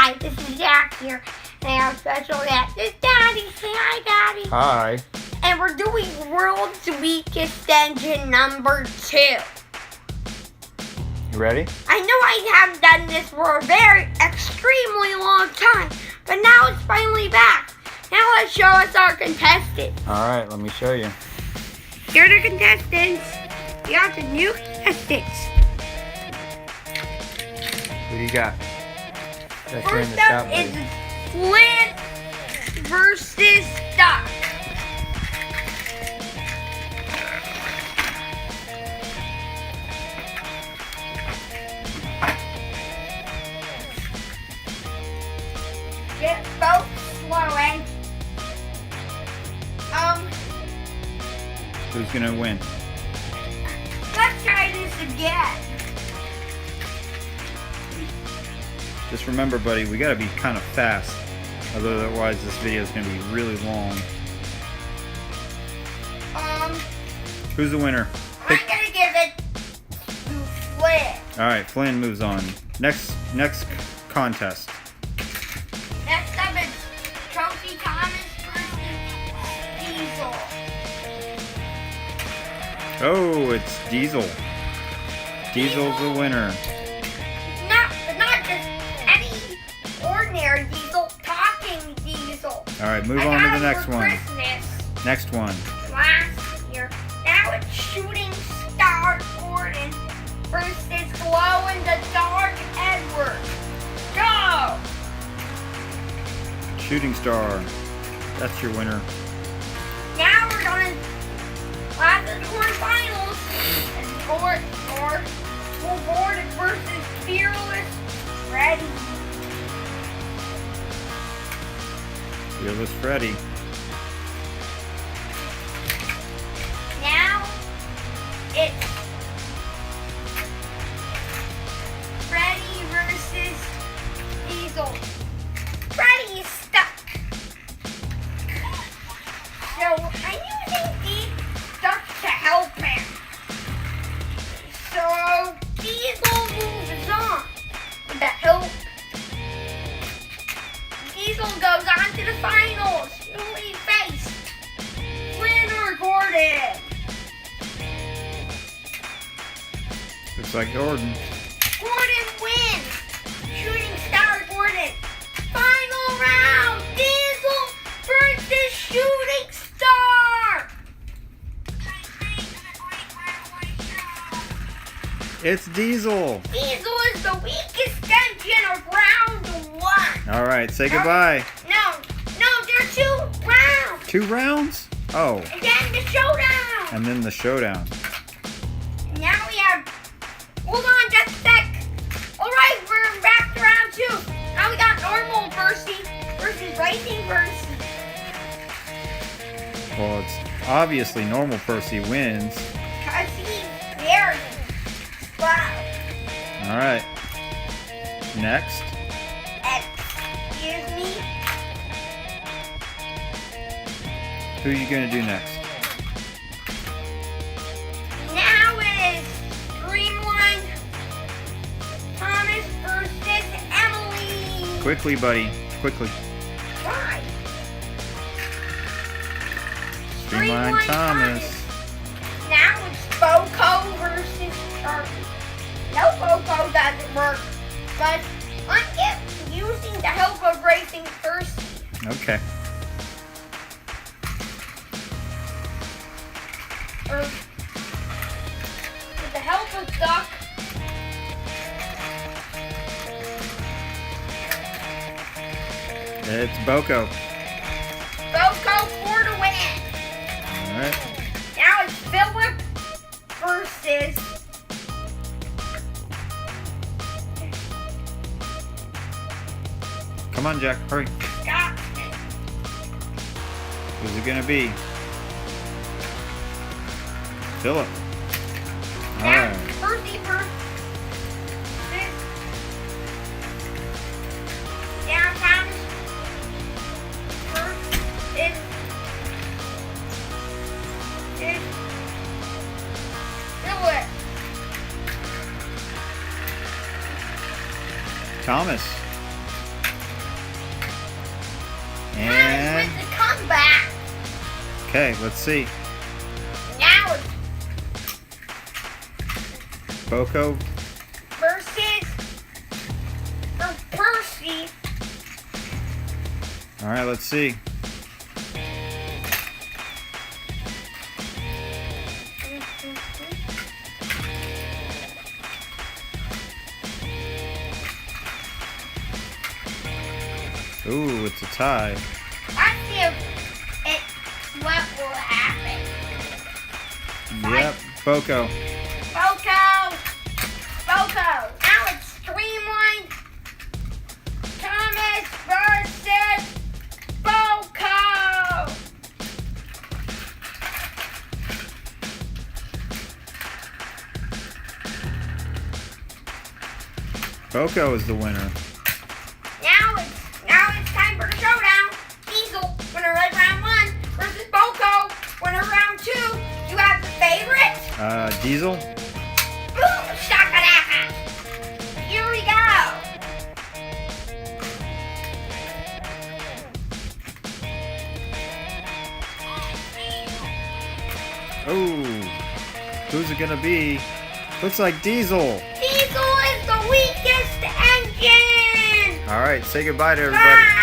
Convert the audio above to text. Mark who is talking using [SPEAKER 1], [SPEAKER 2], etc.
[SPEAKER 1] Hi, this is Jack here, and our special guest is Daddy. Say hi, Daddy.
[SPEAKER 2] Hi.
[SPEAKER 1] And we're doing World's Weakest Engine number 2.
[SPEAKER 2] You ready?
[SPEAKER 1] I know I haven't done this for a very extremely long time, but now it's finally back. Now let's show us our contestants.
[SPEAKER 2] Alright, let me show you.
[SPEAKER 1] Here are the contestants. We got the new contestants.
[SPEAKER 2] Who do you got? That's in
[SPEAKER 1] First
[SPEAKER 2] the shop,
[SPEAKER 1] up is
[SPEAKER 2] buddy.
[SPEAKER 1] Flint versus Duck. Get both slowing.
[SPEAKER 2] Who's gonna win?
[SPEAKER 1] Let's try this again.
[SPEAKER 2] Just remember, buddy, we gotta be kind of fast. Otherwise, this video is gonna be really long. Who's the winner?
[SPEAKER 1] I'm gonna give it to Flint.
[SPEAKER 2] Alright, Flynn moves on. Next contest.
[SPEAKER 1] Next up is Trophy Thomas versus Diesel.
[SPEAKER 2] Oh, it's Diesel. Diesel's the winner.
[SPEAKER 1] Not just any ordinary Diesel, talking Diesel.
[SPEAKER 2] Alright, move
[SPEAKER 1] I
[SPEAKER 2] on
[SPEAKER 1] got
[SPEAKER 2] to the
[SPEAKER 1] him
[SPEAKER 2] next
[SPEAKER 1] for
[SPEAKER 2] one.
[SPEAKER 1] Christmas
[SPEAKER 2] Next one.
[SPEAKER 1] last year. Now it's Shooting Star Gordon versus Glow in the Dark Edward. Go!
[SPEAKER 2] Shooting Star. That's your winner.
[SPEAKER 1] Now we're going to last of the quarterfinals. And Full Boarded versus Fearless Freddy.
[SPEAKER 2] Fearless Freddy.
[SPEAKER 1] Now it's Freddy versus Diesel. Freddy is stuck. So I'm using these duck to help him. So Diesel moves on with the help. Diesel goes on to the finals. Who will he face? Winner Gordon.
[SPEAKER 2] Looks like Gordon.
[SPEAKER 1] Gordon wins. Shooting Star Gordon. Final round. Diesel versus Shooting Star.
[SPEAKER 2] It's Diesel.
[SPEAKER 1] Diesel is the weakest engine of round 1.
[SPEAKER 2] Alright, say goodbye.
[SPEAKER 1] No, there's 2 rounds.
[SPEAKER 2] 2 rounds? Oh,
[SPEAKER 1] And then the showdown.
[SPEAKER 2] and then the showdown.
[SPEAKER 1] Now we have. Hold on just a sec. Alright, we're back to round 2. Now we got normal versus racing versus.
[SPEAKER 2] Well, it's obviously normal Percy wins.
[SPEAKER 1] Cause he's very slow.
[SPEAKER 2] Alright. Next.
[SPEAKER 1] Excuse me.
[SPEAKER 2] Who are you going to do next?
[SPEAKER 1] Now it is Streamline Thomas versus Emily.
[SPEAKER 2] Quickly, buddy. Quickly.
[SPEAKER 1] Why?
[SPEAKER 2] Streamline Thomas.
[SPEAKER 1] Now it's Boko versus Sharpie. No, Boko doesn't work, but I'm using the help of Racing first.
[SPEAKER 2] Okay.
[SPEAKER 1] Or with the help of Duck.
[SPEAKER 2] It's Boko.
[SPEAKER 1] Boko for the win.
[SPEAKER 2] Alright.
[SPEAKER 1] Now it's Philip versus
[SPEAKER 2] Come on, Jack. Hurry.
[SPEAKER 1] Scott.
[SPEAKER 2] Who's it going to be? Philip.
[SPEAKER 1] Now
[SPEAKER 2] Alright.
[SPEAKER 1] Percy versus now Thomas versus Philip.
[SPEAKER 2] Thomas. And
[SPEAKER 1] with the comeback.
[SPEAKER 2] okay, let's see.
[SPEAKER 1] Now it's
[SPEAKER 2] Boko.
[SPEAKER 1] versus Percy.
[SPEAKER 2] All right, let's see. Ooh, it's a tie.
[SPEAKER 1] Let's see if what will happen.
[SPEAKER 2] Yep, Boko.
[SPEAKER 1] Boko. Now it's Streamline Thomas versus Boko.
[SPEAKER 2] Boko is the winner.
[SPEAKER 1] Now it's time for the showdown. Diesel, winner of round 1 versus Boko, winner of round 2. You have the favorite?
[SPEAKER 2] Diesel.
[SPEAKER 1] Boom shakalaka. Here we go.
[SPEAKER 2] Oh, who's it gonna be? Looks like Diesel.
[SPEAKER 1] Diesel is the weakest engine.
[SPEAKER 2] All right, say goodbye to everybody.
[SPEAKER 1] Bye.